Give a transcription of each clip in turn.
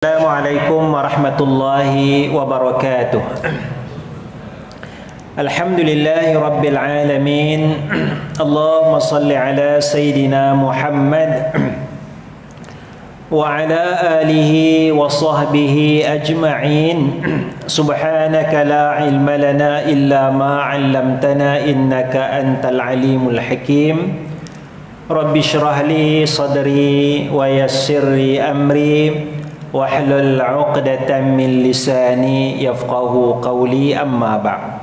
Assalamualaikum warahmatullahi wabarakatuh. Alhamdulillahi rabbil alamin. Allahumma salli ala Sayyidina Muhammad wa ala alihi wa sahbihi ajma'in. Subhanaka la ilma lana illa ma 'allamtana innaka antal alimul hakim. Rabbi shrah li sadri wa yassir li amri wahlul 'uqdatam min lisani yafqahu qawli, amma ba'd.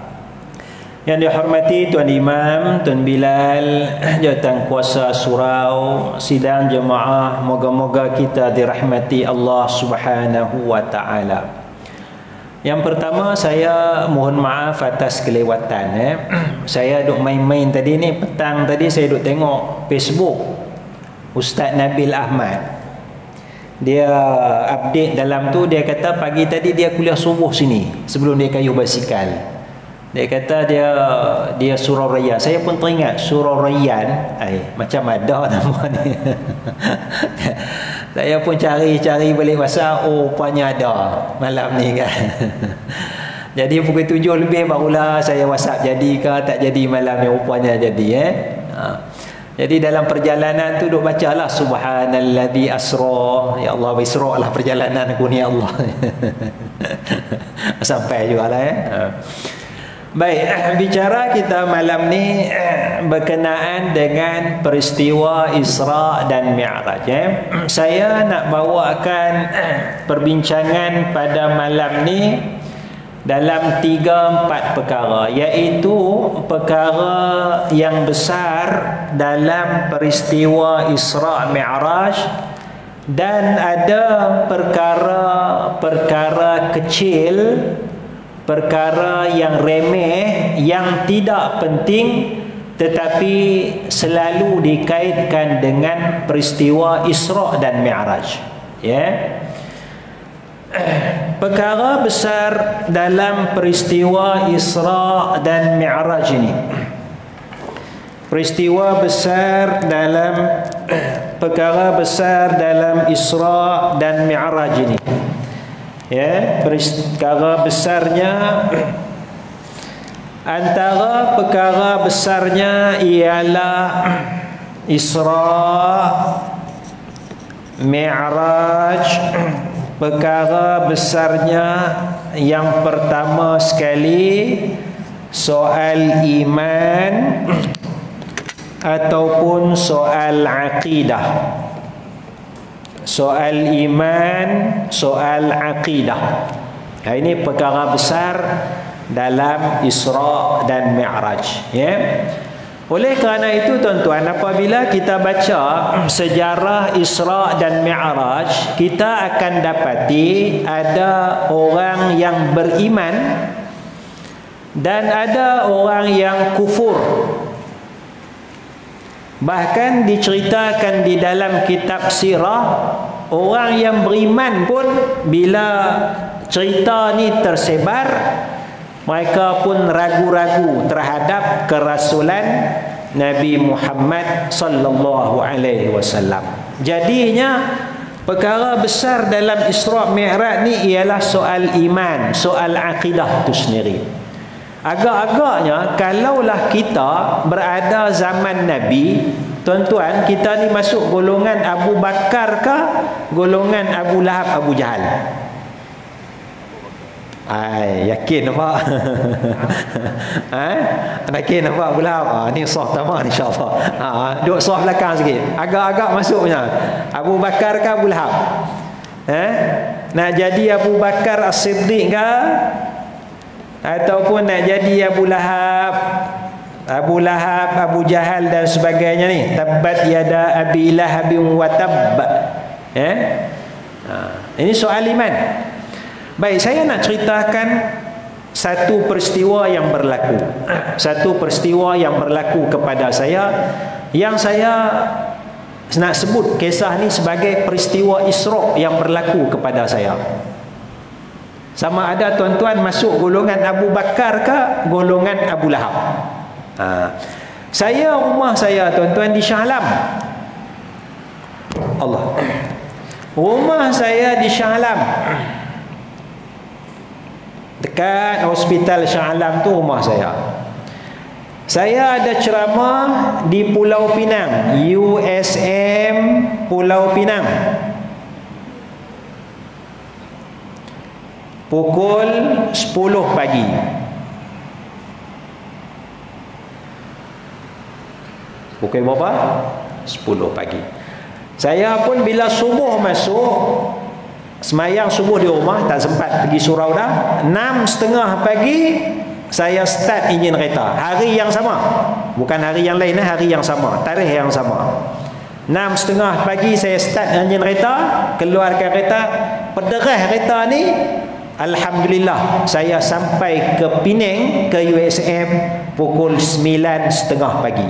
Yang dihormati Tuan Imam, Tuan Bilal, Jawatankuasa Surau, sidang jemaah, moga-moga kita dirahmati Allah Subhanahu wa taala. Yang pertama, saya mohon maaf atas kelewatan. Saya duk main-main tadi ni, petang tadi saya duk tengok Facebook Ustaz Nabil Ahmad. Dia update dalam tu, dia kata pagi tadi dia kuliah subuh sini sebelum dia kayuh basikal. Dia kata dia surau Rayyan. Saya pun teringat surau Rayyan, macam ada nama ni. Saya pun cari-cari balik WhatsApp, rupanya ada malam ni kan. Jadi pukul 7 lebih barulah saya WhatsApp, jadi ke tak jadi malam ni, rupanya jadi Jadi dalam perjalanan tu duk bacalah subhanalladzi asra. Ya Allah, Isra lah perjalanan aku ni, ya Allah. Sampai jugalah Baik, bicara kita malam ni berkenaan dengan peristiwa Isra dan Mi'raj. Saya nak bawakan perbincangan pada malam ni dalam 3-4 perkara, iaitu perkara yang besar dalam peristiwa Isra Mi'raj, dan ada perkara-perkara kecil, perkara yang remeh, yang tidak penting tetapi selalu dikaitkan dengan peristiwa Isra dan Mi'raj. Perkara besar dalam peristiwa Isra dan Mi'raj ini. Perkara besar dalam Isra dan Mi'raj ini. Perkara besarnya, antara perkara besarnya ialah Isra, Mi'raj. Perkara besarnya yang pertama sekali, soal iman ataupun soal aqidah. Soal iman, soal aqidah. Ini perkara besar dalam Isra dan Mi'raj. Oleh kerana itu tuan-tuan, apabila kita baca sejarah Isra dan Mi'raj, kita akan dapati ada orang yang beriman dan ada orang yang kufur. Bahkan diceritakan di dalam kitab sirah, orang yang beriman pun bila cerita ni tersebar, mereka pun ragu-ragu terhadap kerasulan Nabi Muhammad sallallahu alaihi wasallam. Jadinya perkara besar dalam Isra Mi'raj ni ialah soal iman, soal akidah tu sendiri. Agak-agaknya kalaulah kita berada zaman Nabi, tuan-tuan, kita ni masuk golongan Abu Bakar ke golongan Abu Lahab, Abu Jahal? Yakin apa? Yakin apa Abu Lahab? Ni soft tamam insya-Allah. Duduk soft belakang sikit. Agak-agak masuknya. Abu Bakar ke Abu Lahab? Nak jadi Abu Bakar As-Siddiq ke? Ataupun nak jadi Abu Lahab, Abu Jahal dan sebagainya ni. Tabbat yada Abi Lahabin wa tabb. Ini soal iman. Baik, saya nak ceritakan satu peristiwa yang berlaku. Satu peristiwa yang berlaku kepada saya, yang saya nak sebut kisah ni sebagai peristiwa Isra yang berlaku kepada saya. Sama ada tuan-tuan masuk golongan Abu Bakar ke golongan Abu Lahab. Rumah saya tuan-tuan di Shah Alam. Allah. Rumah saya di Shah Alam. Dekat hospital Shah Alam tu rumah saya. Saya ada ceramah di Pulau Pinang, USM Pulau Pinang. Pukul 10 pagi. Pukul berapa? 10 pagi. Saya pun bila subuh masuk, semayang subuh di rumah, tak sempat pergi surau dah. 6:30 pagi saya start enjin kereta. Hari yang sama, bukan hari yang lain, hari yang sama, tarikh yang sama. 6:30 pagi saya start enjin kereta, keluarkan kereta, pederah kereta ni, alhamdulillah saya sampai ke Penang, ke USM pukul 9:30 pagi.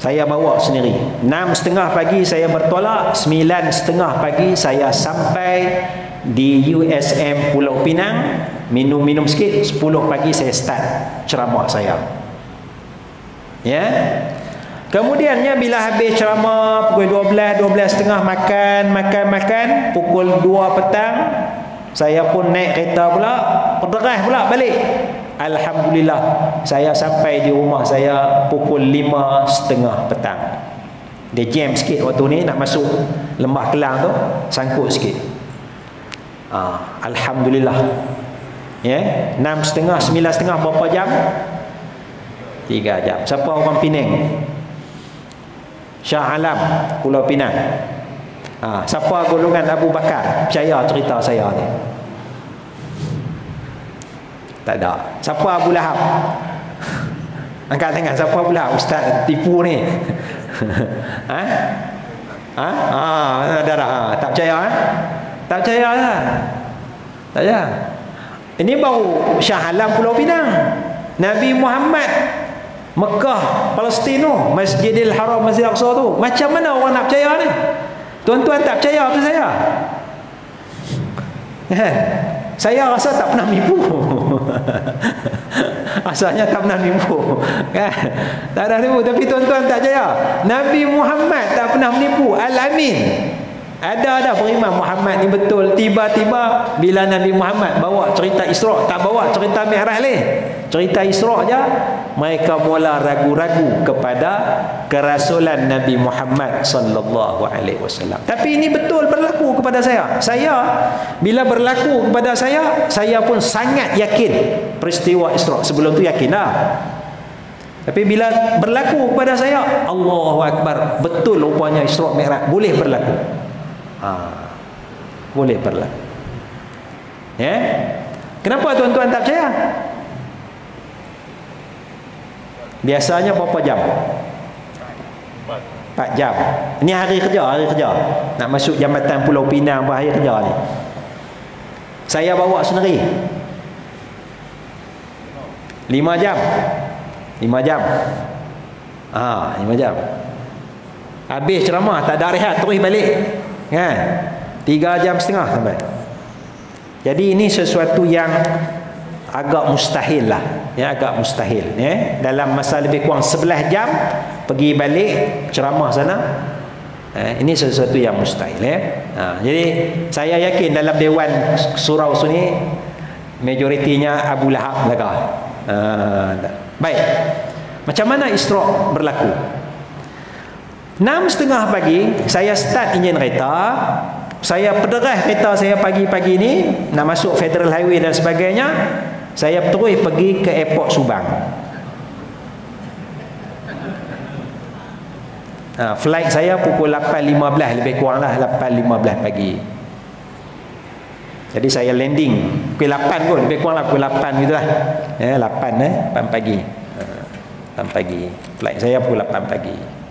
Saya bawa sendiri. 6:30 pagi saya bertolak, 9:30 pagi saya sampai di USM Pulau Pinang, minum-minum sikit, 10 pagi saya start ceramah saya. Ya. Kemudiannya bila habis ceramah pukul 12, 12:30 makan, pukul 2 petang saya pun naik kereta pula, pederah pula balik. Alhamdulillah saya sampai di rumah saya pukul 5:30 petang. Dia jam sikit waktu ni nak masuk Lembah Kelang tu, sangkut sikit. Alhamdulillah. Ya, 6:30, 9:30 berapa jam? 3 jam. Siapa orang Penang? Shah Alam, Pulau Pinang. Siapa golongan Abu Bakar? Percaya cerita saya ni? Tak ada. Siapa Abu Lahab? Angkat tangan. Siapa Abu Lahab? Ustaz tipu ni. Ada. Tak percaya? Tak percaya lah. Tak percaya. Ini baru Shah Alam Pulau Pinang. Nabi Muhammad Mekah, Palestin tu, Masjidil Haram, Masjid Aqsa tu. Macam mana orang nak percaya ni? Tuan-tuan tak percaya apa saya? Saya rasa tak pernah nipu. Asalnya tak pernah nipu, kan? Tak ada nipu. Tapi tuan-tuan tak percaya, Nabi Muhammad tak pernah menipu. Al-Amin. Ada beriman Muhammad ni betul. Tiba-tiba bila Nabi Muhammad bawa cerita Isra', tak bawa cerita Mi'raj leh, cerita Isra' je, mereka mula ragu-ragu kepada kerasulan Nabi Muhammad sallallahu alaihi wasallam. Tapi ini betul berlaku kepada saya. Saya bila berlaku kepada saya pun sangat yakin peristiwa Isra'. Sebelum tu yakin dah. Tapi bila berlaku kepada saya, Allahu Akbar, betul rupanya Isra' Mi'raj boleh berlaku. Boleh berlaku. Ya? Kenapa tuan-tuan tak percaya? Biasanya berapa jam? 4 jam. Ini hari kerja. Nak masuk Jambatan Pulau Pinang hari kerja ni. Saya bawa sendiri. 5 jam. 5 jam. 5 jam. Habis ceramah, tak ada rehat, terus balik. Kan? 3 jam setengah sampai. Jadi ini sesuatu yang agak mustahil lah. Ya, agak mustahil. Ya? Dalam masa lebih kurang 11 jam pergi balik ceramah sana. Ini sesuatu yang mustahil. Ya? Jadi saya yakin dalam Dewan Surau sini majoritinya Abu Lahab belakang. Baik. Macam mana Isra' berlaku? 6:30 pagi saya start enjin kereta. Saya pederah kereta saya pagi-pagi ni nak masuk Federal Highway dan sebagainya. Saya terus pergi ke airport Subang. Flight saya pukul 8.15 lebih kurang lah, 8.15 pagi. Jadi saya landing pukul 8 kot, lebih kurang lah pukul 8 gitu lah. 8 pagi. 8 pagi. Flight saya pukul 8 pagi.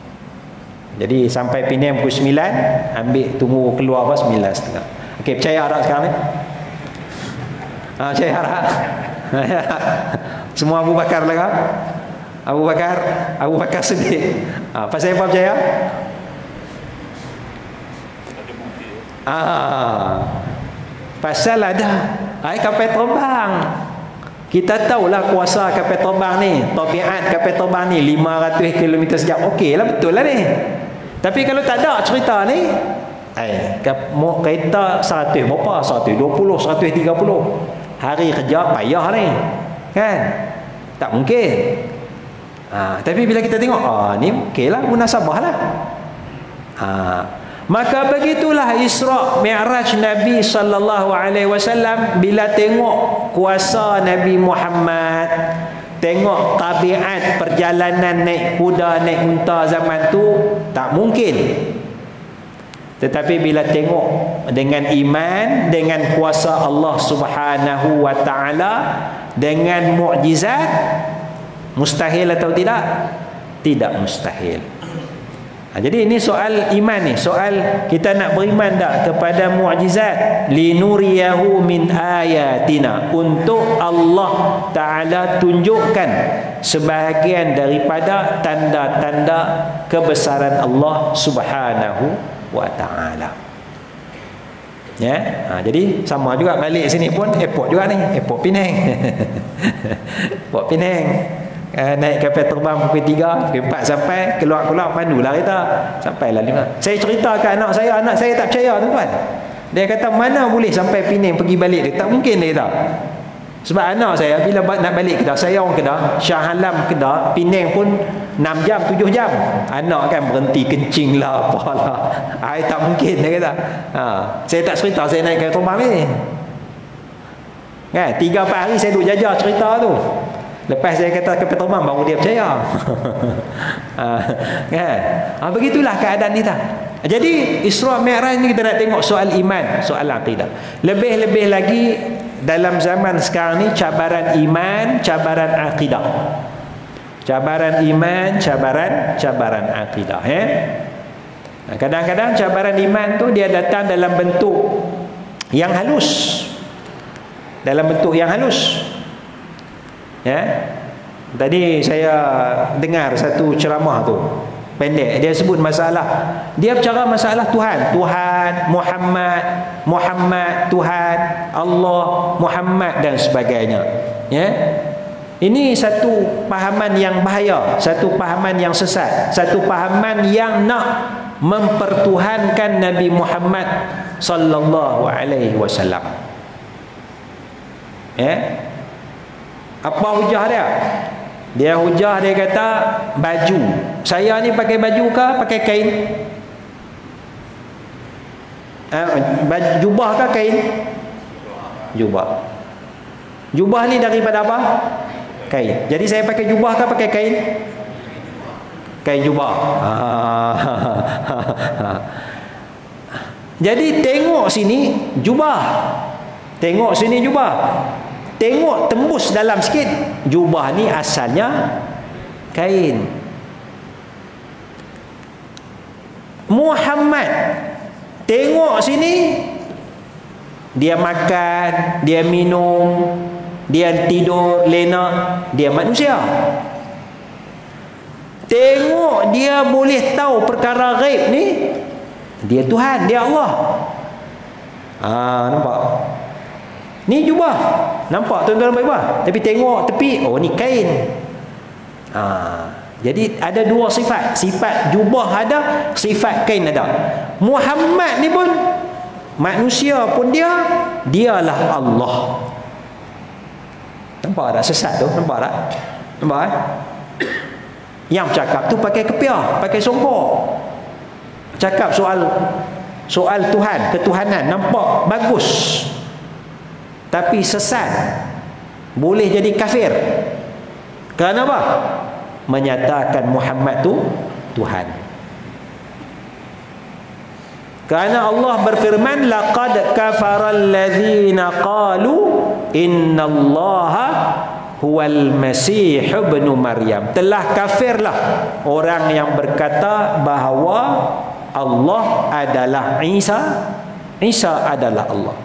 Jadi sampai Penang pukul 9, ambil tunggu keluar apa 9:30. Okey, percaya tak sekarang ni? Percaya tak? Semua Abu Bakar lah kan? Abu Bakar sedih. Pasal apa percaya? Pasal ada kapal terbang. Kita tahulah kuasa kapal terbang ni, tabiat kapal terbang ni 500 km sejam. Okey lah, betul lah ni. Tapi kalau tak ada cerita ni, mau kereta 100 berapa? 120, 130. Hari kerja payah ni. Kan? Tak mungkin. Tapi bila kita tengok, ni okeylah, munasabah lah. Maka begitulah Isra' Mi'raj Nabi sallallahu alaihi wasallam. Bila tengok kuasa Nabi Muhammad, tengok tabiat perjalanan naik kuda, naik unta zaman tu, tak mungkin. Tetapi bila tengok dengan iman, dengan kuasa Allah Subhanahu wa taala, dengan mukjizat, mustahil atau tidak? Tidak mustahil. Jadi ini soal iman ni, soal kita nak beriman tak kepada mukjizat, linuriyahu min ayatina, untuk Allah Taala tunjukkan sebahagian daripada tanda-tanda kebesaran Allah Subhanahu wa taala. Ya, jadi sama juga balik sini pun airport juga ni, airport Penang. Airport Penang. Naik kapal terbang pukul 3, pukul 4 sampai, keluar-keluar pandulah kereta sampailah 5. Saya cerita ke anak saya tak percaya tuan-tuan. Dia kata mana boleh sampai Penang pergi balik dia, tak mungkin dia kata. Sebab anak saya bila nak balik Kedah, saya orang Kedah, Shah Alam Kedah, Penang pun 6 jam 7 jam. Anak kan berhenti kencing lah apalah. Tak mungkin dia kata. Saya tak cerita saya naik kapal terbang ni. Kan 3-4 hari saya duduk jajar cerita tu. Lepas saya kata kapal terbang baru dia percaya. Kan? Begitulah keadaan kita. Jadi Isra' Mi'raj ni kita nak tengok soal iman, soal akidah. Lebih-lebih lagi dalam zaman sekarang ni, cabaran iman, cabaran akidah. Cabaran iman, cabaran akidah. Kadang-kadang cabaran iman tu dia datang dalam bentuk yang halus. Dalam bentuk yang halus. Tadi saya dengar satu ceramah tu pendek, dia sebut masalah, dia bercara masalah Tuhan, Muhammad, Tuhan, Allah, Muhammad dan sebagainya. Ini satu pahaman yang bahaya, satu pahaman yang sesat, satu pahaman yang nak mempertuhankan Nabi Muhammad sallallahu alaihi wasallam. Apa hujah dia? Dia hujah, dia kata baju. Saya ni pakai baju ke pakai kain? Jubah ke kain? Jubah. Jubah ni daripada apa? Kain. Jadi saya pakai jubah ke pakai kain? Kain jubah. Jadi tengok sini jubah. Tengok sini jubah. Tengok tembus dalam sikit, jubah ni asalnya kain. Muhammad, tengok sini, dia makan, dia minum, dia tidur, lena, dia manusia. Tengok dia boleh tahu perkara ghaib ni, dia Tuhan, dia Allah. Nampak? Ni jubah. Nampak tuan-tuan baik-baik. Tapi tengok tepi, oh ni kain. Jadi ada dua sifat. Sifat jubah ada, sifat kain ada. Muhammad ni pun manusia pun dialah Allah. Nampak tak sesat tu? Nampak tak? Nampak Yang cakap tu pakai kepiah, pakai songkok. Cakap soal Tuhan, ketuhanan, nampak bagus. Tapi sesat, boleh jadi kafir. Kerana apa? Menyatakan Muhammad tu Tuhan. Kerana Allah berfirman, laqad kafaral ladzina qalu innallaha huwal masih ibn Maryam. Telah kafirlah orang yang berkata bahawa Allah adalah Isa, Isa adalah Allah.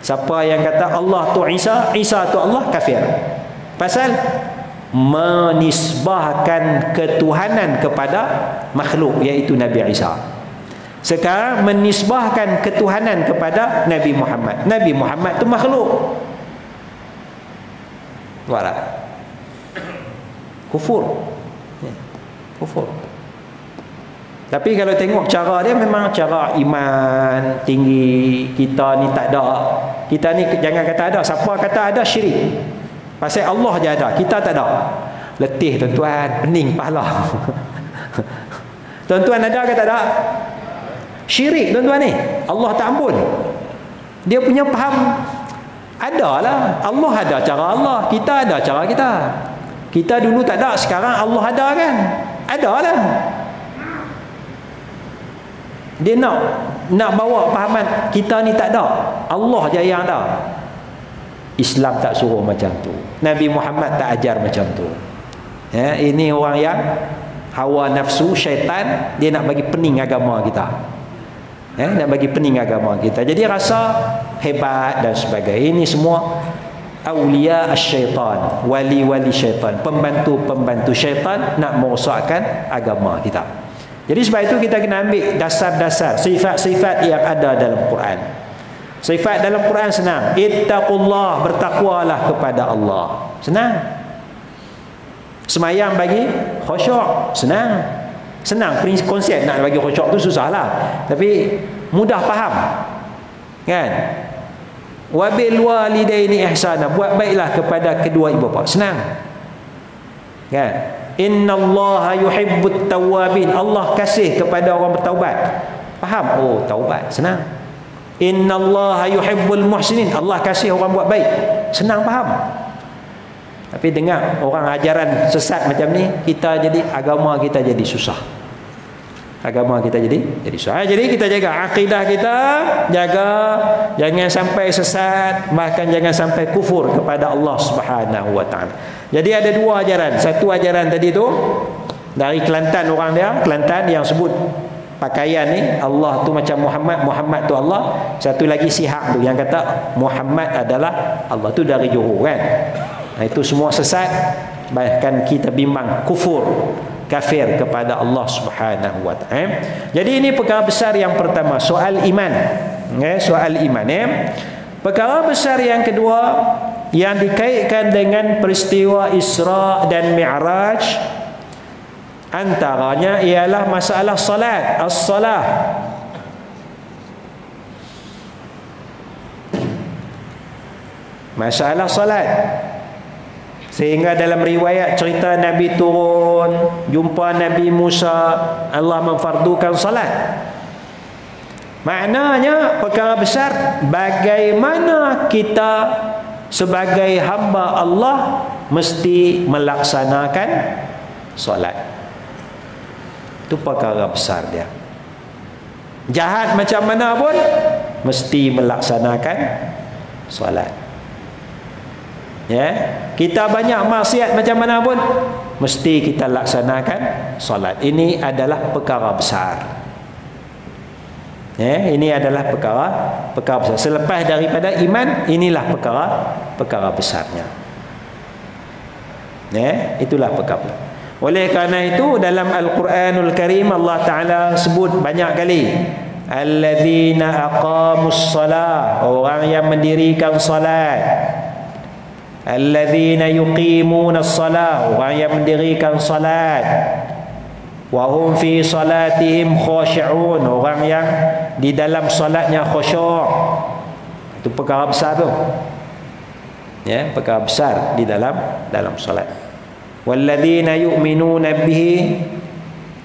Siapa yang kata Allah tu Isa, Isa tu Allah, kafir. Pasal menisbahkan ketuhanan kepada makhluk, iaitu Nabi Isa. Sekarang menisbahkan ketuhanan kepada Nabi Muhammad. Nabi Muhammad tu makhluk. Wala. Kufur. Kufur. Tapi kalau tengok cara dia, memang cara iman tinggi. Kita ni tak ada. Kita ni jangan kata ada. Siapa kata ada, syirik. Pasal Allah je ada, kita tak ada. Letih tuan-tuan, pening pahala. Tuan-tuan ada ke tak ada? Syirik tuan-tuan ni. Allah tak ampun. Dia punya faham adalah. Allah ada cara Allah, kita ada cara kita. Kita dulu tak ada, sekarang Allah ada kan? Adalah. Dia nak bawa fahaman kita ni tak ada. Allah je yang ada. Islam tak suruh macam tu. Nabi Muhammad tak ajar macam tu. Ya, ini orang yang hawa nafsu, syaitan, dia nak bagi pening agama kita. Ya, nak bagi pening agama kita. Jadi rasa hebat dan sebagainya. Ini semua awliya syaitan, wali-wali syaitan, pembantu-pembantu syaitan nak merosakkan agama kita. Jadi sebab itu kita kena ambil dasar-dasar sifat-sifat yang ada dalam Quran. Sifat dalam Quran senang. Ittaqullah, bertakwalah kepada Allah. Senang. Semayang bagi khusyuk, senang. Senang konsep nak bagi khusyuk tu susahlah. Tapi mudah faham. Kan? Wabil walidaini ihsana, buat baiklah kepada kedua ibu bapa. Senang. Kan? Innallaha yuhibbut tawwabin, Allah kasih kepada orang bertaubat. Faham? Oh, taubat senang. Innallaha yuhibbul muhsinin, Allah kasih orang buat baik. Senang faham. Tapi dengar orang ajaran sesat macam ni, kita jadi agama kita jadi susah. Agama kita jadi susah. Jadi kita jaga akidah kita, jaga jangan sampai sesat, bahkan jangan sampai kufur kepada Allah Subhanahu wa taala. Jadi ada dua ajaran. Satu ajaran tadi tu dari Kelantan, orang dia Kelantan yang sebut pakaian ni Allah tu macam Muhammad, Muhammad tu Allah. Satu lagi Sihak tu yang kata Muhammad adalah Allah, tu dari Johor kan. Nah, itu semua sesat, bahkan kita bimbang kufur, kafir kepada Allah Subhanahu wa taala. Jadi ini perkara besar yang pertama, soal iman. Soal iman. Perkara besar yang kedua yang dikaitkan dengan peristiwa Isra dan Mi'raj, antaranya ialah masalah salat, as-salah. Masalah salat. Sehingga dalam riwayat cerita Nabi turun, jumpa Nabi Musa, Allah memfardukan salat. Maknanya perkara besar, bagaimana kita sebagai hamba Allah mesti melaksanakan solat. Itu perkara besar dia. Jahat macam mana pun mesti melaksanakan solat. Ya, kita banyak maksiat macam mana pun mesti kita laksanakan solat. Ini adalah perkara besar. Ya, ini adalah perkara besar. Selepas daripada iman, inilah perkara besarnya. Ya, itulah perkara. Oleh kerana itu dalam Al-Quranul Karim Allah Taala sebut banyak kali, alladzina aqamus salah, orang yang mendirikan salat. Alladzina yuqimuna as-salah, orang yang mendirikan salat. Wa hum fi salatihim khashi'un, orang yang di dalam salatnya khusyuk. Itu perkara besar tu. Ya, perkara besar di dalam salat. Walladzina yu'minuna bihi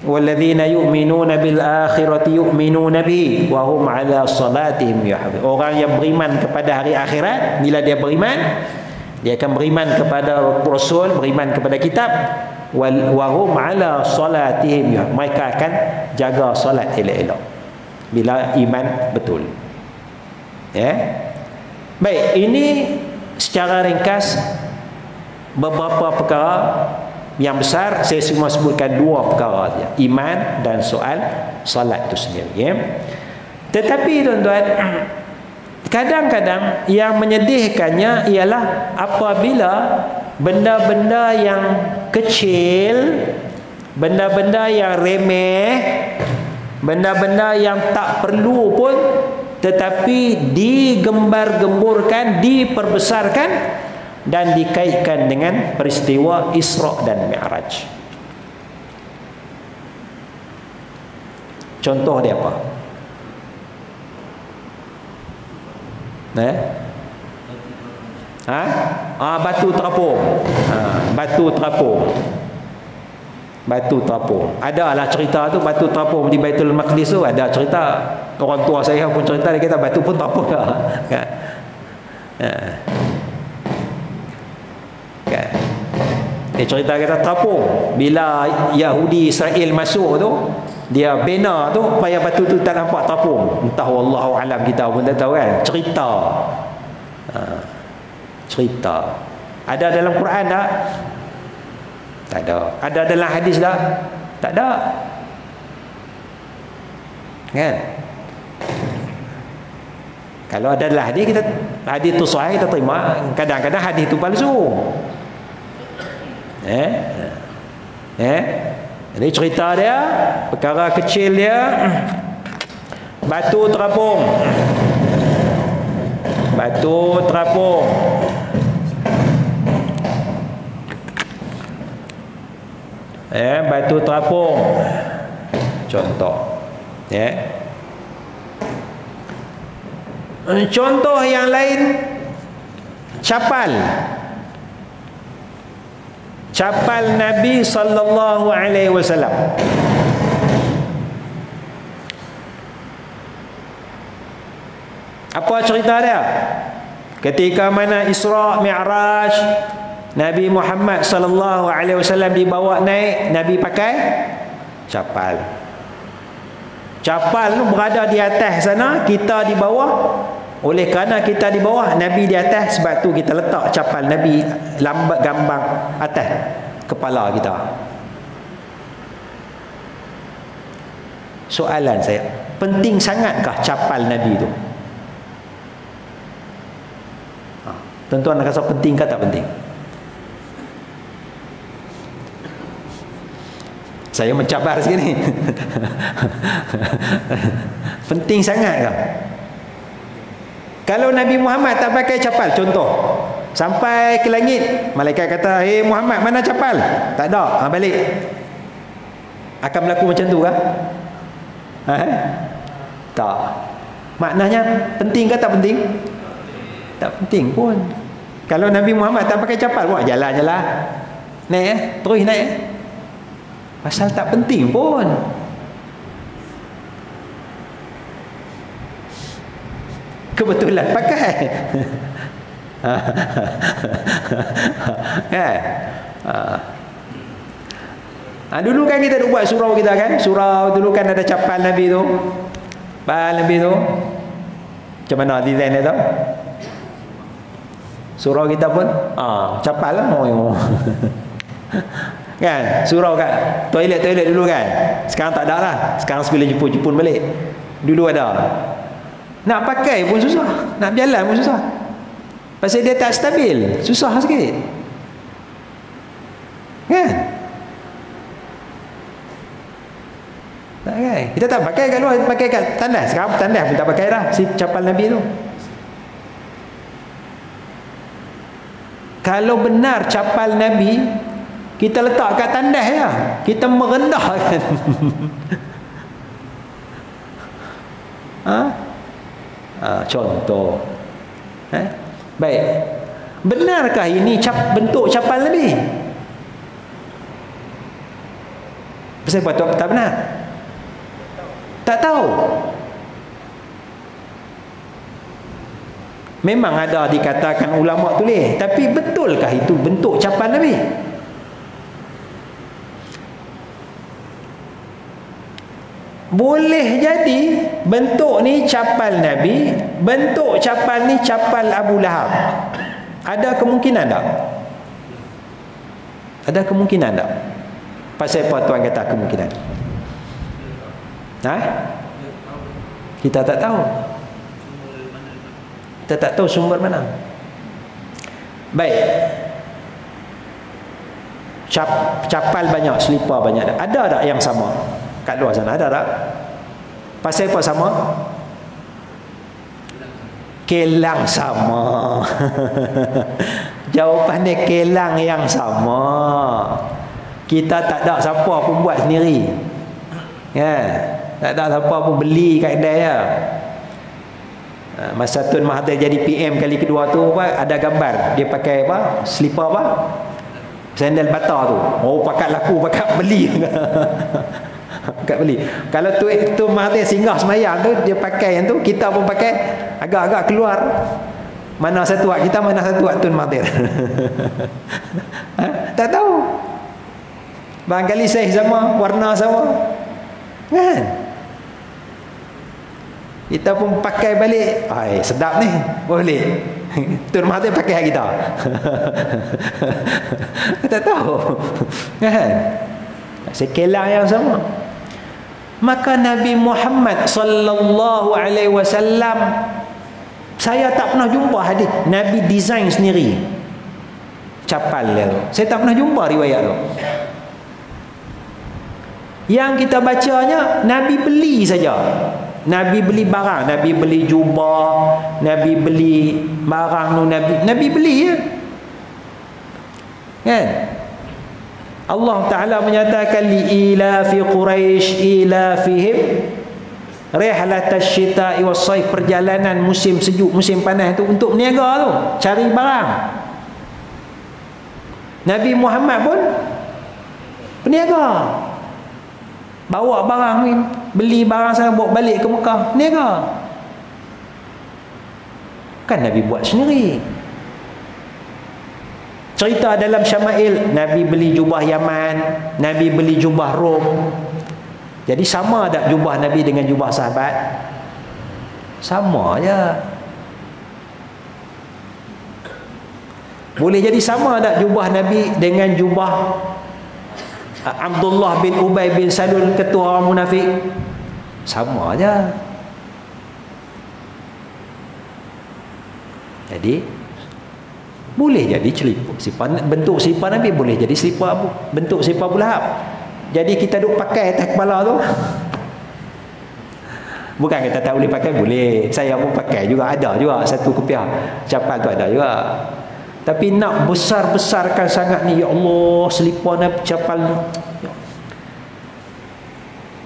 walladzina yu'minuna bil akhirati yu'minuna bihi wa hum 'ala salatihim yuhafizun. Orang yang beriman kepada hari akhirat, bila dia beriman, dia akan beriman kepada Rasul, beriman kepada kitab, wa hum 'ala salatihim, mereka akan jaga solat elok-elok bila iman betul. Ya. Baik, ini secara ringkas beberapa perkara yang besar. Saya cuma sebutkan dua perkara saja, iman dan soal solat itu sendiri. Ya. Tetapi tuan-tuan, kadang-kadang yang menyedihkannya ialah apabila benda-benda yang kecil, benda-benda yang remeh, benda-benda yang tak perlu pun, tetapi digembar-gemburkan, diperbesarkan dan dikaitkan dengan peristiwa Isra dan Mi'raj. Contoh dia apa? Batu terapung. Batu terapung. Batu terapung. Adalah cerita tu, batu terapung di Baitul Maqdis tu ada cerita. Orang tua saya pun cerita, dia kata batu pun terapung dah. Kan? Kan? Dia cerita kata terapung. Bila Yahudi Israel masuk tu, dia bina tu supaya batu tu tak nampak terapung. Entah wallahu alam, kita pun tak tahu kan. Cerita. Cerita. Ada dalam Quran tak? Tak ada. Ada dalam hadis tak? Tak ada. Kan? Kalau ada dalam hadis, kita hadis tu sahih kita terima. Kadang-kadang hadis tu palsu. Jadi cerita dia, perkara kecil dia, batu terapung. Batu terapung. Batu terapung. Contoh. Contoh yang lain, capal. Capal Nabi sallallahu alaihi wasallam. Apa cerita dia? Ketika mana Isra Mi'raj, Nabi Muhammad sallallahu alaihi wasallam dibawa naik, Nabi pakai capal. Capal tu berada di atas sana, kita di bawah. Oleh kerana kita di bawah, Nabi di atas, sebab tu kita letak capal Nabi lambat gambang atas kepala kita. Soalan saya, penting sangatkah capal Nabi tu? Tuan-tuan nak rasa penting ke tak penting? Saya mencabar sikit ni. Penting sangat ke? Kalau Nabi Muhammad tak pakai capal, contoh, sampai ke langit, malaikat kata, "Hei Muhammad, mana capal?" Tak ada. Balik. Akan berlaku macam tu ke? Tak. Maknanya penting ke tak penting? Tak penting pun. Kalau Nabi Muhammad tak pakai capal, buat jalan je lah. Naik terus naik. Pasal tak penting pun. Kebetulan pakai. Dulu kan kita buat surau kita kan. Surau dulu kan ada capal Nabi tu. Capal Nabi tu. Macam mana design dia tu? Surau kita pun capal lah. Kan? Surau kat toilet dulu kan. Sekarang tak ada lah. Sekarang sebelum Jepun balik. Dulu ada. Nak pakai pun susah, nak berjalan pun susah. Pasal dia tak stabil, susah sikit. Kan? Tak pakai. Kita tak pakai kat luar, pakai kat tandas. Sekarang tandas pun tak pakai dah, si capal Nabi tu. Kalau benar capal Nabi, kita letak kat tandas ya. Kita merendahkan. Contoh. Baik. Benarkah ini bentuk capal Nabi? Pasal apa tak benar? Tak tahu. Memang ada dikatakan ulama tulis, tapi betulkah itu bentuk capal Nabi? Boleh jadi bentuk ni capal Nabi, bentuk capal ni capal Abu Lahab. Ada kemungkinan tak? Ada kemungkinan tak? Pasal apa tuan kata kemungkinan? Kita tak tahu. Kita tak tahu sumber mana. Baik. Capal banyak, selipar banyak. Ada tak yang sama? Kat luar sana ada tak? Pasal apa sama? Kelang sama. Jawapan dia kelang yang sama. Kita tak ada siapa pun buat sendiri. Ya. Tak ada siapa pun beli kat kedai lah. Masa Tun Mahathir jadi PM kali kedua tu apa, ada gambar dia pakai apa, slipper apa, sandal bata tu. Oh, pakat laku, pakat beli. Pakat beli. Kalau Tun Mahathir singgah semayang tu, dia pakai yang tu, kita pun pakai, agak-agak keluar mana satu hak kita, mana satu hak Tun Mahathir. Tak tahu. Barangkali saiz sama, warna sama, kan? Kita pun pakai balik. Ai, sedap ni. Boleh. Tun Mahathir pakai hak kita. Tak tahu. Kan? Sekelang yang sama. Maka Nabi Muhammad sallallahu alaihi wasallam, saya tak pernah jumpa hadis Nabi design sendiri capal dia tu. Saya tak pernah jumpa riwayat tu. Yang kita bacanya Nabi beli saja. Nabi beli barang, Nabi beli jubah, Nabi beli barang tu, Nabi beli ya. Kan? Allah Ta'ala menyatakan li ila fi Quraisy ila fihim rihlatash syita'i was-sayf, perjalanan musim sejuk, musim panas tu untuk berniaga tu, cari barang. Nabi Muhammad pun berniaga. Bawa barang ni, beli barang sana, bawa balik ke Mekah, niaga. Kan Nabi buat sendiri. Cerita dalam Syama'il, Nabi beli jubah Yaman, Nabi beli jubah Rom. Jadi sama tak jubah Nabi dengan jubah sahabat? Sama je. Boleh jadi sama tak jubah Nabi dengan jubah Abdullah bin Ubay bin Salul, ketua orang munafik? Sama aja. Jadi boleh jadi sifat, bentuk sifat Nabi boleh jadi sifat bentuk sifat Abu Lahab. Jadi kita duk pakai atas kepala tu. Bukan kita tak boleh pakai, boleh. Saya pun pakai juga, ada juga satu kopiah capal tu ada juga. Tapi nak besar-besarkan sangat ni, ya Allah, selipar Nabi capal ni.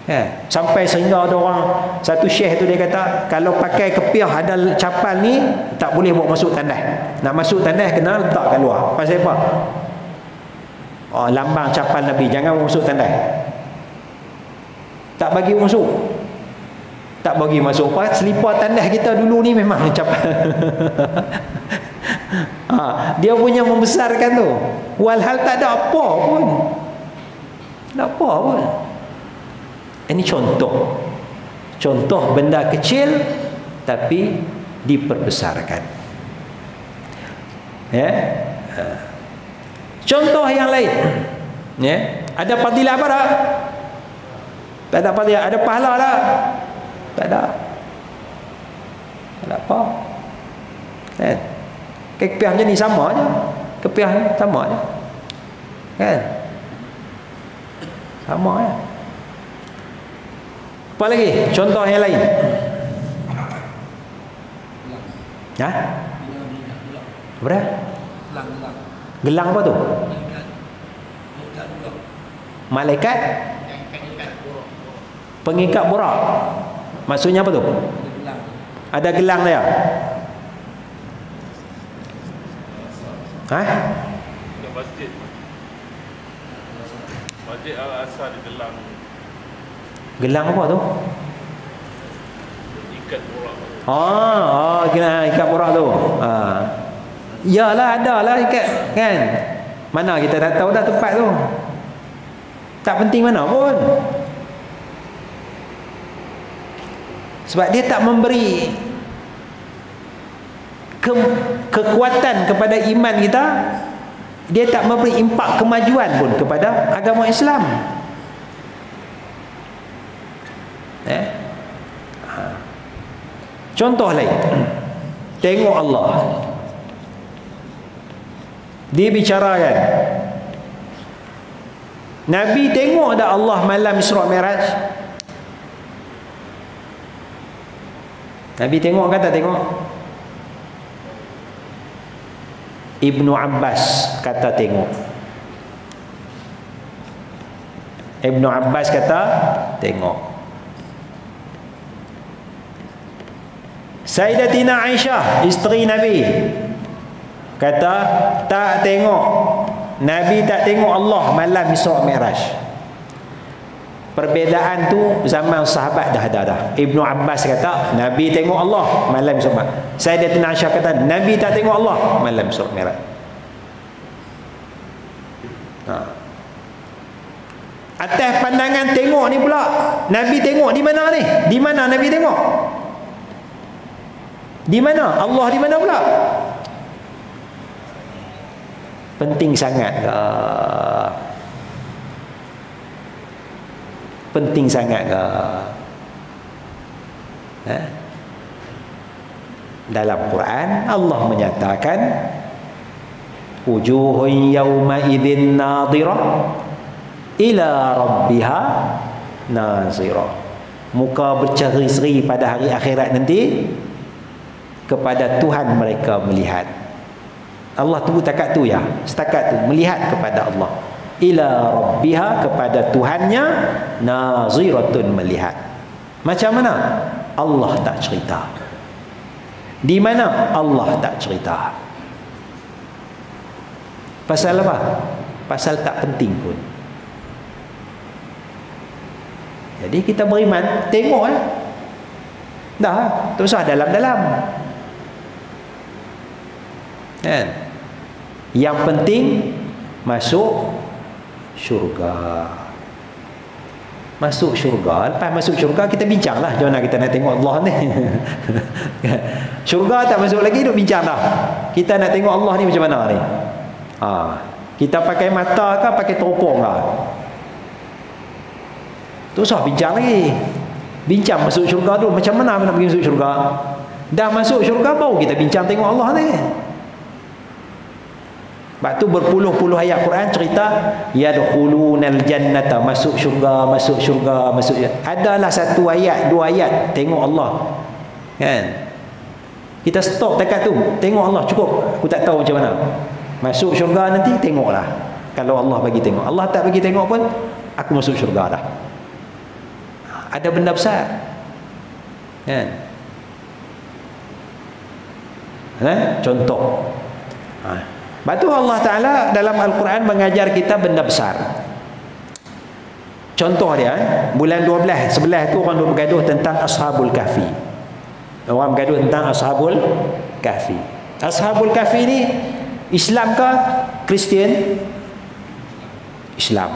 Ya, sampai sehingga ada orang, satu syekh tu dia kata, kalau pakai kepiah ada capal ni, tak boleh bawa masuk tandas. Nak masuk tandas kena letak kat luar. Pasal apa? Oh, lambang capal Nabi, jangan bawa masuk tandas. Tak bagi masuk. Tak bagi masuk. Selipar tandas kita dulu ni memang capal. Dia punya membesarkan tu, walhal tak ada apa pun, tak apa pun. Ini contoh benda kecil tapi diperbesarkan, ya. Contoh yang lain, ya. Ada fadilah apa tak? Tak ada fadilah. Ada pahala tak? Tak ada. Tak ada apa, kan? Kepiah macam ni sama aja. Kepiah ni sama aja. Kan? Sama aja. Apa lagi? Contoh yang lain. Ha? Apa? Gelang apa tu? Malaikat pengikat borak. Maksudnya apa tu? Ada gelang dia. Masjid Al-Aqsa di gelang. Gelang apa tu? Ikat borak. Gelang ikat borak tu. Yalah, ada lah ikat, kan? Mana kita tak tahu dah tempat tu. Tak penting mana pun. Sebab dia tak memberi kekuatan kepada iman kita. Dia tak memberi impak kemajuan pun kepada agama Islam. Contoh lain, tengok Allah dibicarakan. Nabi tengok dah Allah malam Isra Mi'raj? Nabi tengok kan tak tengok? Ibnu Abbas kata tengok. Ibnu Abbas kata tengok. Sayyidatina Aisyah, isteri Nabi, kata tak tengok, Nabi tak tengok Allah malam Isra' Mi'raj. Perbezaan tu zaman sahabat dah ada dah. Ibnu Abbas kata Nabi tengok Allah malam Isra' Mi'raj. Sayyidatina Aisyah kata Nabi tak tengok Allah malam Isra' Mi'raj. Atas pandangan tengok ni pula, Nabi tengok di mana ni? Di mana Nabi tengok? Di mana? Allah di mana pula? Penting sangat ke? Penting sangat ke? Dalam Quran Allah menyatakan wujuhun yawma idzin nadhirah ila rabbiha nazirah. Muka berceri-seri pada hari akhirat nanti kepada Tuhan mereka melihat. Allah tunggu takat tu ya, setakat tu melihat kepada Allah. Ila rabbiha, kepada Tuhannya, naziratun, melihat. Macam mana? Allah tak cerita. Di mana? Allah tak cerita. Pasal apa? Pasal tak penting pun. Jadi kita beriman, tengok dah, tak usah dalam-dalam. Kan? Yang penting masuk syurga. Masuk syurga. Lepas masuk syurga kita bincang lah macam mana kita nak tengok Allah ni. Syurga tak masuk lagi, duk bincang dah. Kita nak tengok Allah ni macam mana ni. Kita pakai mata ke pakai teropong ke? Tu usah bincang lagi. Bincang masuk syurga tu macam mana nak pergi masuk syurga. Dah masuk syurga baru kita bincang tengok Allah ni. Sebab tu berpuluh-puluh ayat Quran cerita yadkhulunal jannata, masuk syurga, masuk syurga, masuk syurga. Adalah satu ayat, dua ayat tengok Allah. Kan? Kita stop dekat tu, tengok Allah cukup. Aku tak tahu macam mana. Masuk syurga nanti tengoklah. Kalau Allah bagi tengok. Allah tak bagi tengok pun aku masuk syurga dah. Ada benda besar. Kan? Contoh. Sebab tu Allah Ta'ala dalam Al-Quran mengajar kita benda besar. Contoh dia, bulan 12, 11 tu orang bergaduh tentang Ashabul Kahfi. Orang bergaduh tentang Ashabul Kahfi. Ashabul Kahfi ni Islam ke Kristian? Islam.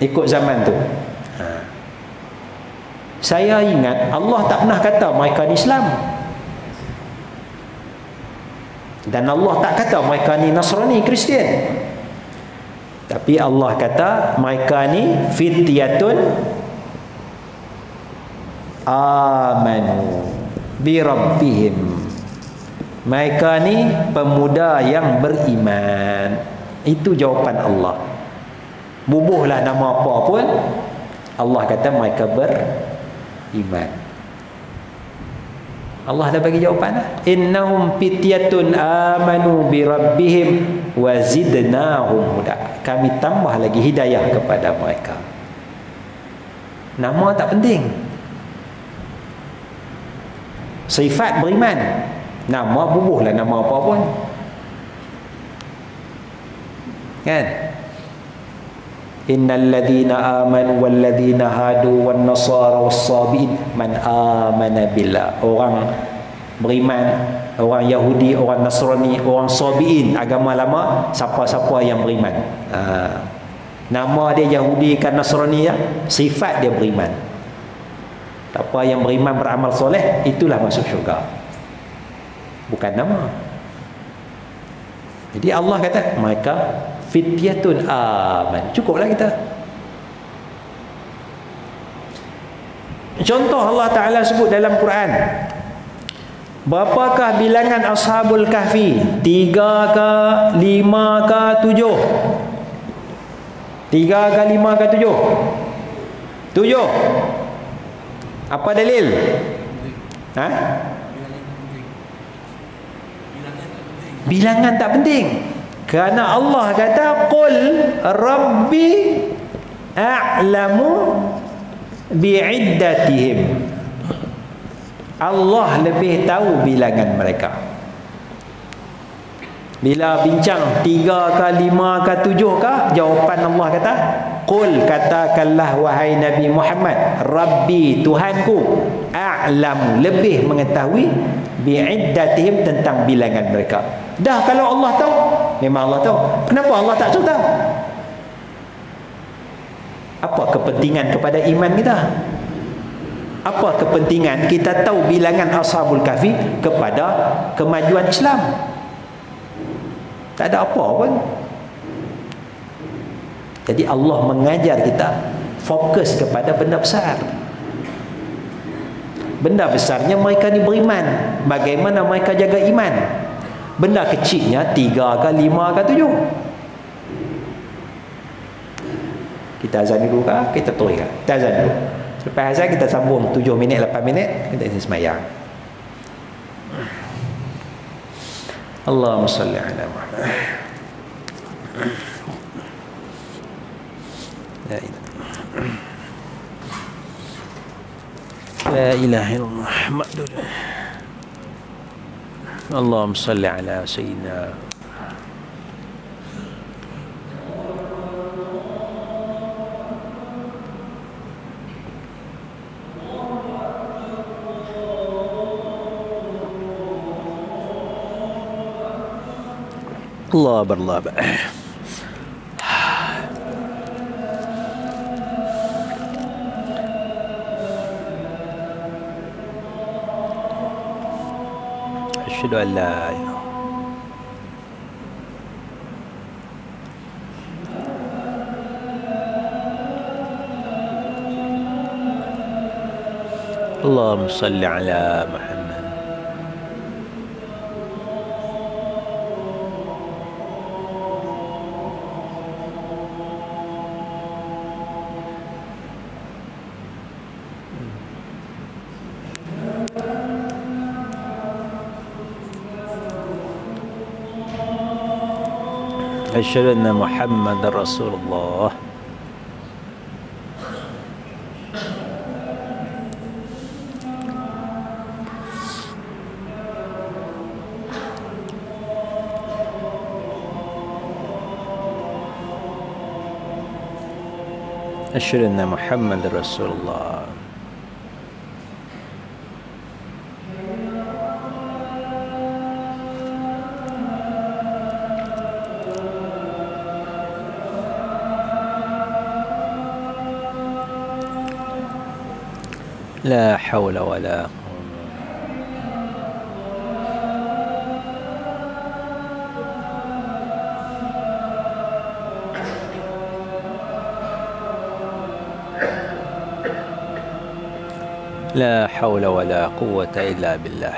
Ikut zaman tu. Saya ingat Allah tak pernah kata mereka ni Islam. Dan Allah tak kata mereka ni Nasrani, Kristian. Tapi Allah kata mereka ni fityatun amanu bi rabbihim. Mereka ni pemuda yang beriman. Itu jawapan Allah. Bubuhlah nama apa pun, Allah kata mereka beriman. Allah dah bagi jawapan dah. Innahum fityatun amanu bi rabbihim wa zidnahum huda. Kami tambah lagi hidayah kepada mereka. Nama tak penting. Sifat beriman. Nama bubuhlah nama apa pun. Kan? Innal ladzina amanu wal ladzina hadu wan nasara was sabiin man amana billah. Orang beriman, orang Yahudi, orang Nasrani, orang sabiin, agama lama, siapa-siapa yang beriman. Nama dia Yahudi kan Nasrani ya, sifat dia beriman. Siapa yang beriman beramal soleh, itulah masuk syurga. Bukan nama. Jadi Allah kata mereka fityatun aman. Cukuplah kita. Contoh Allah Ta'ala sebut dalam Quran. Berapakah bilangan Ashabul Kahfi? 3 ke 5 ke 7? 3 ke 5 ke 7? 7. Apa dalil? Bilangan tak penting. Kerana Allah kata qul rabbi a'lamu bi'iddatihim. Allah lebih tahu bilangan mereka. Bila bincang 3 ke 5 ke 7 ke, jawapan Allah kata, qul, katakanlah wahai Nabi Muhammad, Rabbi, Tuhanku, a'lam, lebih mengetahui, bi'iddatihim, tentang bilangan mereka. Dah kalau Allah tahu, memang Allah tahu. Kenapa Allah tak tahu? Apa kepentingan kepada iman kita? Apa kepentingan kita tahu bilangan Ashabul Kahfi kepada kemajuan Islam? Tak ada apa pun. Jadi Allah mengajar kita fokus kepada benda besar. Benda besarnya mereka ni beriman. Bagaimana mereka jaga iman? Benda kecilnya 3 ke 5 ke 7. Kita azan dulu kah? Kita turun kah? Kita azan dulu. Lepas azan kita sambung 7 minit, 8 minit, kita isi semayang. Allahumma salli ala Muhammad. La ilaha illallah Muhammadur Allahumma salli ala sayyidina Allah berlaba. Asyhadu an la ilaha Allahumma salli ala Muhammad. Asyhadu anna Muhammadar Rasulullah. Asyhadu anna Muhammadar Rasulullah. لا حول ولا قوة. لا حول ولا قوة إلا بالله.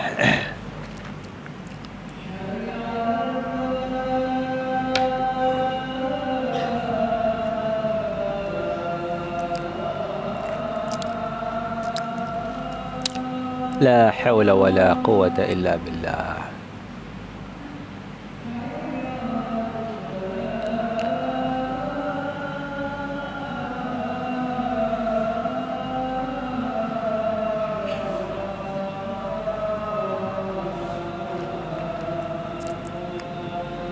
لا حول ولا قوة إلا بالله.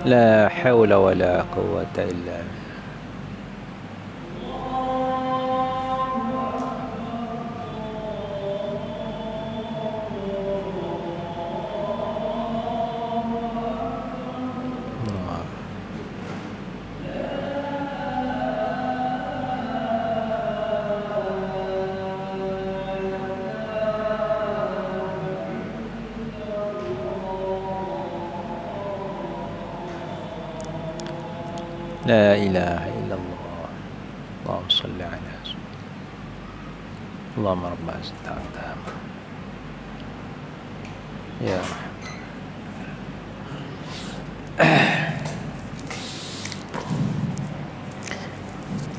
لا حول ولا قوة إلا بالله. لا إله إلا الله. اللهم صل على سيدنا اللهم رب العزة والتامة يا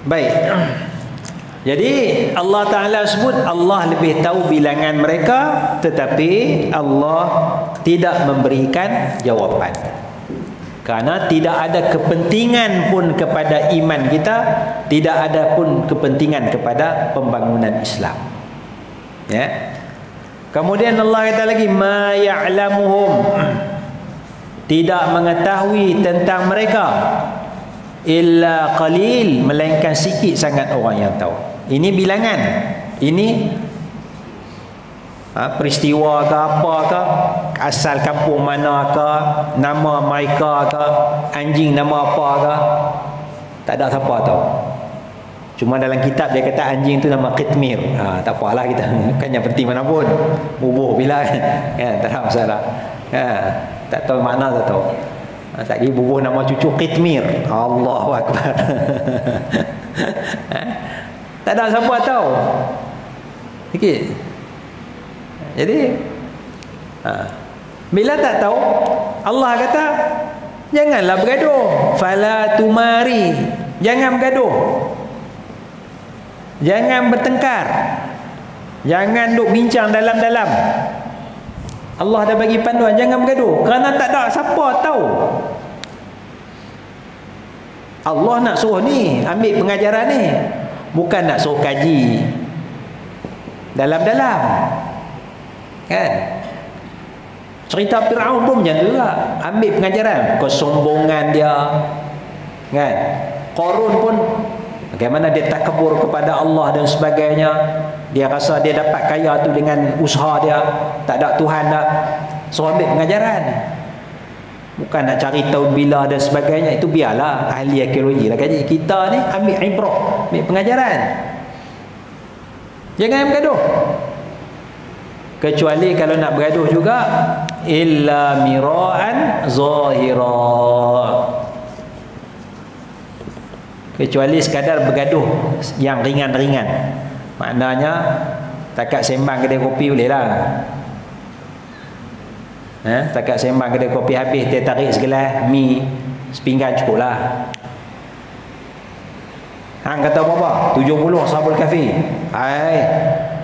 baik. Jadi Allah Ta'ala sebut Allah lebih tahu bilangan mereka, tetapi Allah tidak memberikan jawapan. Karena tidak ada kepentingan pun kepada iman kita, tidak ada pun kepentingan kepada pembangunan Islam. Ya. Kemudian Allah kata lagi, ma ya'lamuhum, tidak mengetahui tentang mereka, illa qalil, melainkan sikit sangat orang yang tahu. Ini bilangan. Ini peristiwa ke apa ke, asal kampung mana ke, nama mereka ke, anjing nama apa ke, tak ada siapa tahu. Cuma dalam kitab dia kata anjing tu nama Qitmir. Tak apalah kita, kan yang penting mana pun bubuh bila kan, tak ada masalah. Tak tahu makna tak tahu. Tak lagi bubuh nama cucu Qitmir. Allahu Akbar. Tak ada siapa tahu. Okey. Jadi bila tak tahu, Allah kata janganlah bergaduh. Fala tumari, jangan bergaduh, jangan bertengkar, jangan duk bincang dalam-dalam. Allah dah bagi panduan, jangan bergaduh, kerana tak ada siapa tahu. Allah nak suruh ni ambil pengajaran ni, bukan nak suruh kaji dalam-dalam. Kan? Cerita Fir'aun pun macam tu juga, ambil pengajaran kesombongan dia. Kan? Qarun pun bagaimana dia takabur kepada Allah dan sebagainya. Dia rasa dia dapat kaya tu dengan usaha dia, tak ada Tuhan dah. So ambil pengajaran, bukan nak cari tahu bila dan sebagainya. Itu biarlah ahli arkeologi lah kaji. Kita ni ambil ibrah, ambil pengajaran. Jangan bergaduh. Kecuali kalau nak bergaduh juga, illa mira'an zahira, kecuali sekadar bergaduh yang ringan-ringan. Maknanya takat sembang kedai kopi boleh lah. Takat sembang kedai kopi habis, dia tarik segelas mi sepinggan cukup lah. Hang kata berapa? 70 Ashabul Kahfi. Hai,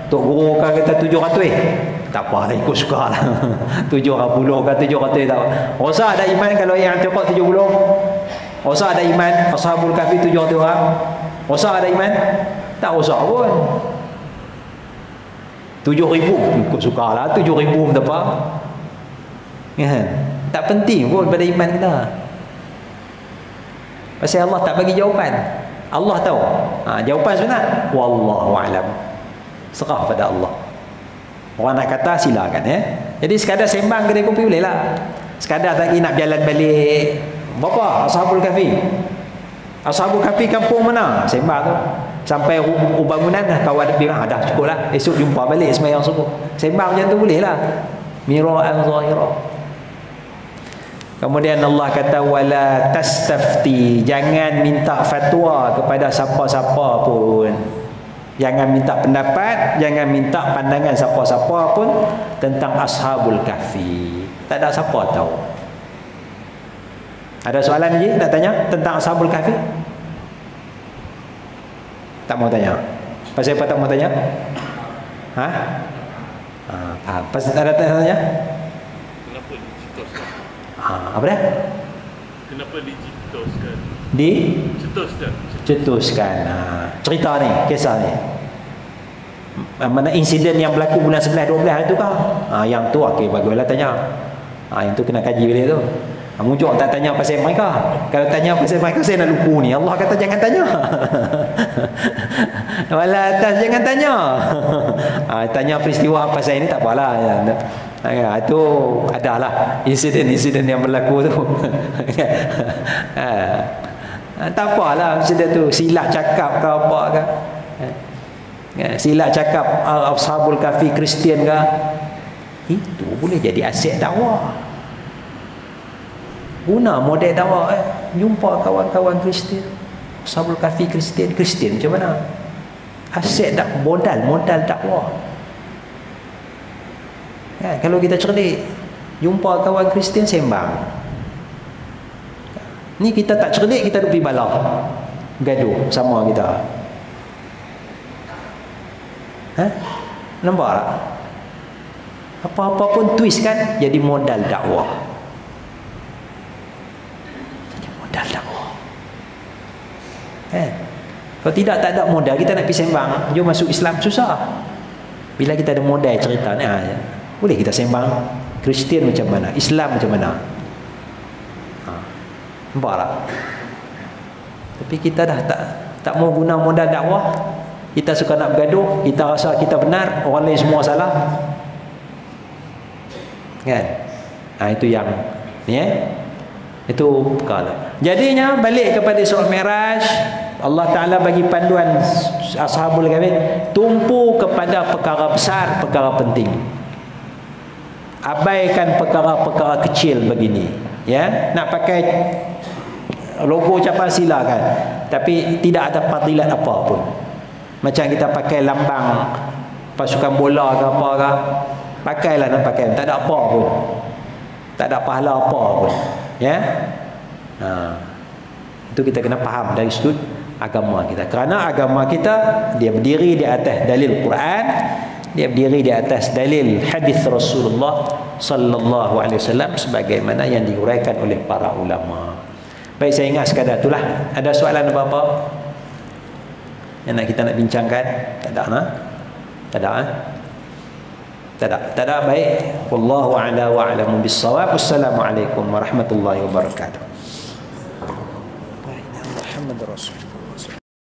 Tok Guru kan kata 700. Tak apa lah, ikut suka lah. 70 ke 700 tak apa. Rosak ada iman kalau yang cokok 70. Rosak ada iman Ashabul Kahfi 700 orang. Rosak ada iman? Tak rosak pun. 7,000 ikut suka lah. 7,000 tak apa. Ya, tak penting pun pada iman kita. Pasal Allah tak bagi jawapan. Allah tahu. Jawapan sebenar, wallahu a'lam. Serah pada Allah. Orang nak kata silakan ya. Jadi sekadar sembang kedai kopi boleh lah. Sekadar lagi nak jalan balik. Berapa Ashabul Kahfi? Ashabul Kahfi kampung mana? Sembang tu. Sampai bangunan dah kawan bilang dah cukup lah. Esok jumpa balik sembahyang subuh. Sembang macam tu boleh lah. Mira'an zahira. Kemudian Allah kata wala tastafti, jangan minta fatwa kepada siapa-siapa pun. Jangan minta pendapat, jangan minta pandangan siapa-siapa pun tentang Ashabul Kahfi. Tak ada siapa tahu. Ada soalan lagi nak tanya tentang Ashabul Kahfi? Tak mau tanya? Pasal apa tak mau tanya? Faham. Pasal ada tanya? Kenapa dicetuskan? Apa dia? Kenapa dicetuskan? Cetuskan. Cerita ni, kisah ni. Mana insiden yang berlaku bulan 11, 12 hari tu kah? Yang tu okey, bagulah tanya. Yang tu kena kaji balik tu. Muncul tak tanya pasal mereka. Kalau tanya pasal mereka, saya nak lupa ni. Allah kata jangan tanya. Wala atas jangan tanya. Tanya peristiwa pasal ini tak apalah. Itu adalah insiden-insiden yang berlaku tu. Tak apalah insiden tu, silap cakap ke apa ke. Silap cakap Ashabul Kahfi Kristian ke, itu boleh jadi aset dakwah. Guna model dakwah. Jumpa kawan-kawan Kristian, Ashabul Kahfi Kristian macam mana? Aset modal dakwah. Kalau kita cerdik, jumpa kawan Kristian sembang. Ni kita tak cerdik, kita duk pergi balah, gaduh sama kita. Nampak tak? Apa-apa pun twist kan, jadi modal dakwah. Kalau tidak, tak ada modal, kita nak pergi sembang jom masuk Islam, susah. Bila kita ada modal cerita ni, boleh kita sembang Kristian macam mana, Islam macam mana. Nampak tak? Tapi kita dah tak mau guna modal dakwah. Kita suka nak bergaduh, kita rasa kita benar, orang lain semua salah. Kan? Itu yang ni itu perkara. Jadinya balik kepada surah Mi'raj, Allah Ta'ala bagi panduan Ashabul Kahfi, tumpu kepada perkara besar, perkara penting. Abaikan perkara-perkara kecil begini. Ya, nak pakai logo capal silakan, tapi tidak ada fadilat apa pun. Macam kita pakai lambang pasukan bola ke apa ke, pakailah, nak pakai, tak ada apa pun, tak ada pahala apa pun. Ya, itu kita kena faham dari sudut agama kita. Kerana agama kita dia berdiri di atas dalil Quran, dia berdiri di atas dalil hadis Rasulullah sallallahu alaihi wasallam sebagaimana yang diuraikan oleh para ulama. Baik, saya ingat sekadar itulah. Ada soalan apa-apa yang kita nak bincangkan? Tak ada, tak ada, tak ada. Baik, wallahu a'la wa a'lamu bis-shawab. Wassalamualaikum warahmatullahi wabarakatuh. Muhammad Rasul.